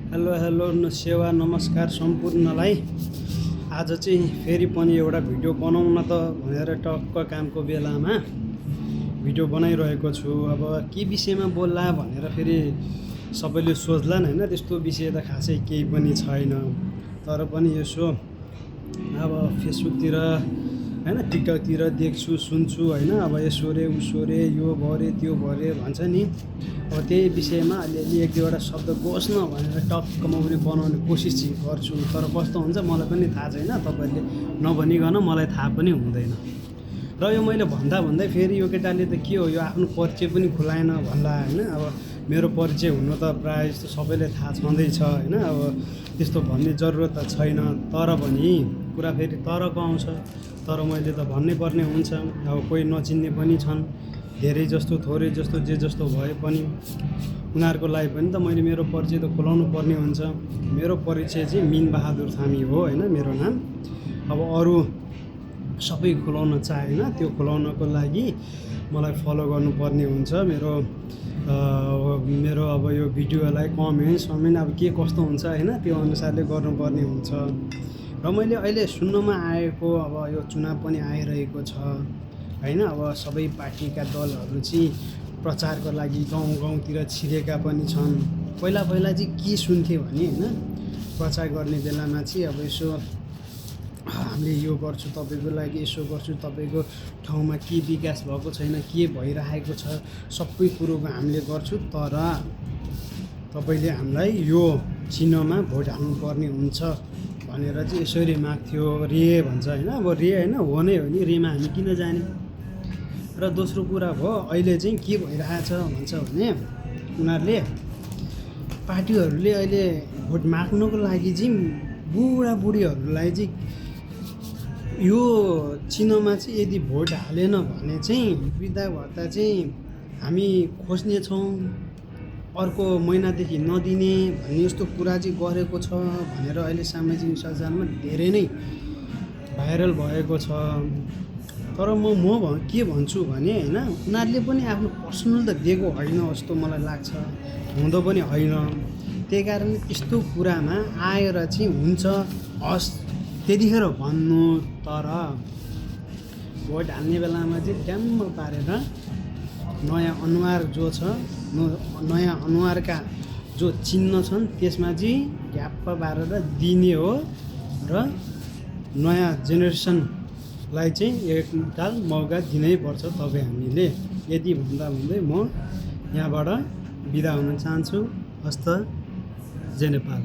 Hello सेवा नमस्कार सम्पूर्णलाई। आज चाहिँ फेरि पनि एउटा भिडियो बनाउन त भनेर टक्क कामको बेलामा भिडियो बनाइरहेको छु। अब के विषयमा बोल्ला भनेर फेरि सबैले सोच्लान् हैन, त्यस्तो विषय त खासै केही पनि छैन। तर पनि यसो अब फेसबुकतिर हैन, टिकटकतिर देख्छु सुन्छु हैन, अब यसो रे उसो रे, यो भरे त्यो भरे भन्छ नि। अब त्यही विषयमा अलिअलि एक दुईवटा शब्द गोस् न भनेर टक्क म पनि बनाउने कोसिस चाहिँ गर्छु। तर कस्तो हुन्छ मलाई पनि थाहा छैन, तपाईँहरूले नभनिकन मलाई थाहा पनि हुँदैन। र यो मैले भन्दा फेरि यो केटाले त के हो, यो आफ्नो परिचय पनि खुलाएन भन्ला हैन। अब मेरो परिचय हुनु त प्रायः जस्तो सबैले थाहा छँदैछ हैन, अब त्यस्तो भन्ने जरुरत त छैन। तर पनि कुरा फेरि तरको आउँछ, तर मैले त भन्नै पर्ने हुन्छ। अब कोही नचिन्ने पनि छन्, धेरै जस्तो थोरै जस्तो जे जस्तो भए पनि उनीहरूको लागि पनि त मैले मेरो परिचय त खुलाउनु पर्ने हुन्छ। मेरो परिचय चाहिँ मिन बहादुर थामी हो हैन, मेरो नाम। अब अरू सबै खुलाउन चाहेन, त्यो खुलाउनको लागि मलाई फलो गर्नुपर्ने हुन्छ। मेरो अब यो भिडियोलाई कमेन्ट अब के कस्तो हुन्छ हैन, त्यो अनुसारले गर्नुपर्ने हुन्छ। र मैले अहिले सुन्नमा आएको, अब यो चुनाव पनि आइरहेको छ हैन, अब सबै पार्टीका दलहरू चाहिँ प्रचारको लागि गाउँतिर छिरेका पनि छन्। पहिला चाहिँ के सुन्थ्यो भने हैन, प्रचार गर्ने बेलामा चाहिँ अब यसो हामीले यो गर्छु तपाईँको लागि, यसो गर्छु तपाईँको ठाउँमा के विकास भएको छैन, के भइरहेको छ, सबै कुरोको हामीले गर्छु, तर तपाईँले हामीलाई यो चिन्हमा भोट हाल्नुपर्ने हुन्छ भनेर चाहिँ यसरी माग्थ्यो। रे भन्छ हैन, अब रे हैन, हो नै हो नि, रेमा हामी किन जाने। र दोस्रो कुरा भयो, अहिले चाहिँ के भइरहेछ भन्छ भने उनीहरूले पार्टीहरूले अहिले भोट माग्नको लागि चाहिँ बुढाबुढीहरूलाई चाहिँ यो चिन्हमा चाहिँ यदि भोट हालेन भने चाहिँ वृद्धा भत्ता चाहिँ हामी खोज्नेछौँ, अर्को महिनादेखि नदिने भन्ने यस्तो कुरा चाहिँ गरेको छ भनेर अहिले सामाजिक सञ्जालमा धेरै नै भाइरल भएको छ। तर म के भन्छु भने हैन, उनीहरूले पनि आफ्नो पर्सनल त दिएको होइन जस्तो मलाई लाग्छ, हुँदो पनि होइन। त्यही कारण यस्तो कुरामा आएर चाहिँ हुन्छ हस् त्यतिखेर भन्नु, तर भोट हाल्ने बेलामा चाहिँ ड्याम्म पारेर नयाँ अनुहार जो छ, नयाँ अनुहारका जो चिन्ह छन् त्यसमा चाहिँ ढ्याप्प पारेर दिने हो। र नयाँ जेनेरेसनलाई चाहिँ एकताल मौका दिनैपर्छ तपाईँ हामीले। यति भन्दै म यहाँबाट बिदा हुन चाहन्छु। हस्त, जय नेपाल।